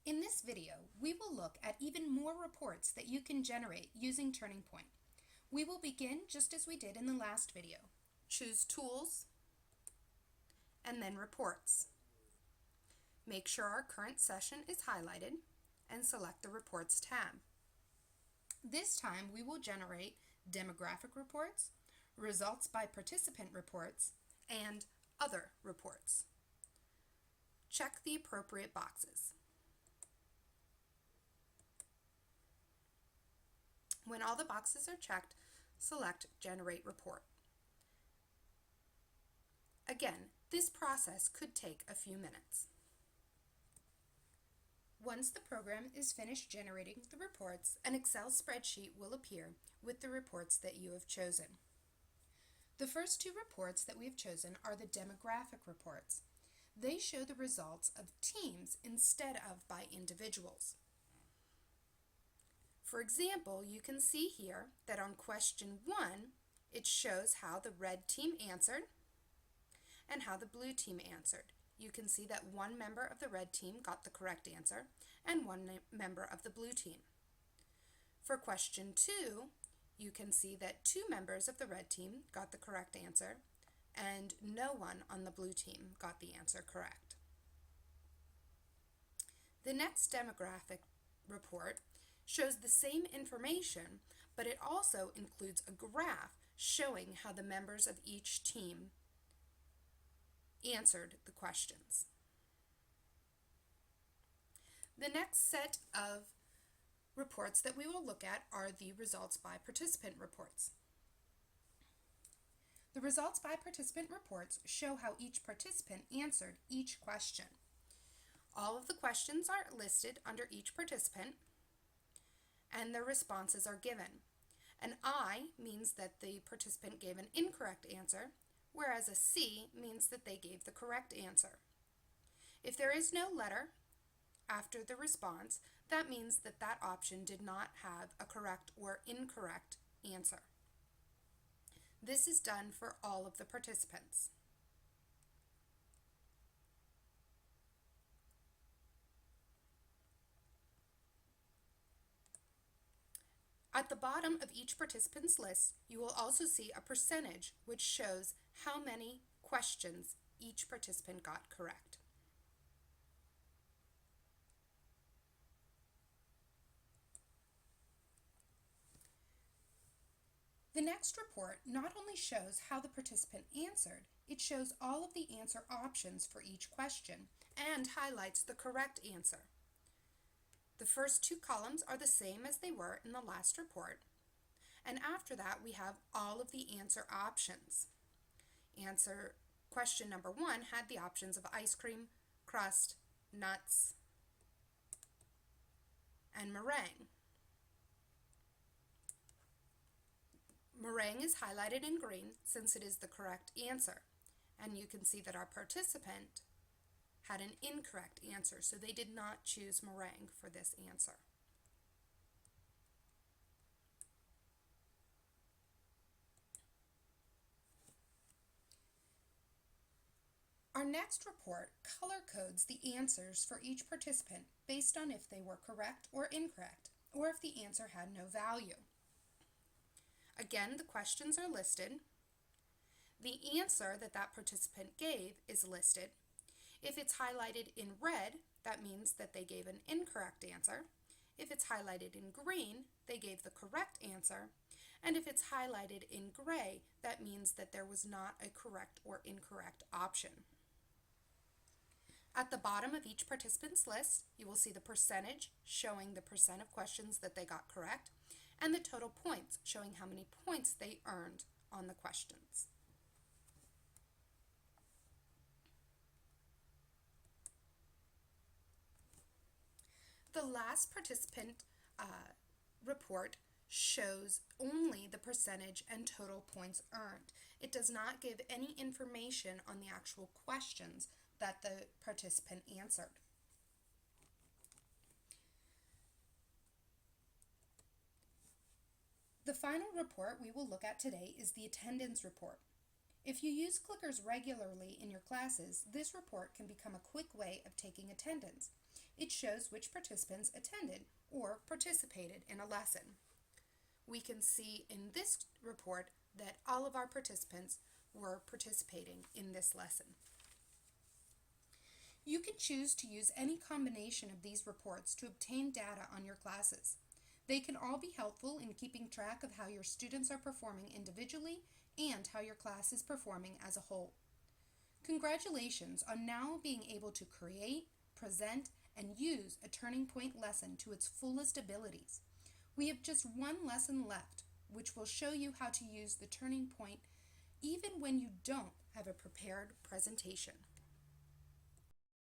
In this video, we will look at even more reports that you can generate using Turning Point. We will begin just as we did in the last video. Choose Tools, and then Reports. Make sure our current session is highlighted, and select the Reports tab. This time we will generate demographic reports, results by participant reports, and other reports. Check the appropriate boxes. When all the boxes are checked, select Generate Report. Again, this process could take a few minutes. Once the program is finished generating the reports, an Excel spreadsheet will appear with the reports that you have chosen. The first two reports that we have chosen are the demographic reports. They show the results of teams instead of by individuals. For example, you can see here that on question 1, it shows how the red team answered and how the blue team answered. You can see that one member of the red team got the correct answer and one member of the blue team. For question 2, you can see that 2 members of the red team got the correct answer and no one on the blue team got the answer correct. The next demographic report shows the same information, but it also includes a graph showing how the members of each team answered the questions. The next set of reports that we will look at are the results by participant reports. The results by participant reports show how each participant answered each question. All of the questions are listed under each participant, and their responses are given. An I means that the participant gave an incorrect answer, whereas a C means that they gave the correct answer. If there is no letter after the response, that means that that option did not have a correct or incorrect answer. This is done for all of the participants. At the bottom of each participant's list, you will also see a percentage which shows how many questions each participant got correct. The next report not only shows how the participant answered, it shows all of the answer options for each question and highlights the correct answer. The first 2 columns are the same as they were in the last report, and after that we have all of the answer options. Question number 1 had the options of ice cream, crust, nuts, and meringue. Meringue is highlighted in green since it is the correct answer, and you can see that our participant had an incorrect answer, so they did not choose meringue for this answer. Our next report color codes the answers for each participant based on if they were correct or incorrect, or if the answer had no value. Again, the questions are listed. The answer that that participant gave is listed. If it's highlighted in red, that means that they gave an incorrect answer. If it's highlighted in green, they gave the correct answer. And if it's highlighted in gray, that means that there was not a correct or incorrect option. At the bottom of each participant's list, you will see the percentage showing the percent of questions that they got correct, and the total points showing how many points they earned on the questions. The last participant report shows only the percentage and total points earned. It does not give any information on the actual questions that the participant answered. The final report we will look at today is the attendance report. If you use clickers regularly in your classes, this report can become a quick way of taking attendance. It shows which participants attended or participated in a lesson. We can see in this report that all of our participants were participating in this lesson. You can choose to use any combination of these reports to obtain data on your classes. They can all be helpful in keeping track of how your students are performing individually and how your class is performing as a whole. Congratulations on now being able to create, present, and use a Turning Point lesson to its fullest abilities. We have just one lesson left, which will show you how to use the Turning Point even when you don't have a prepared presentation.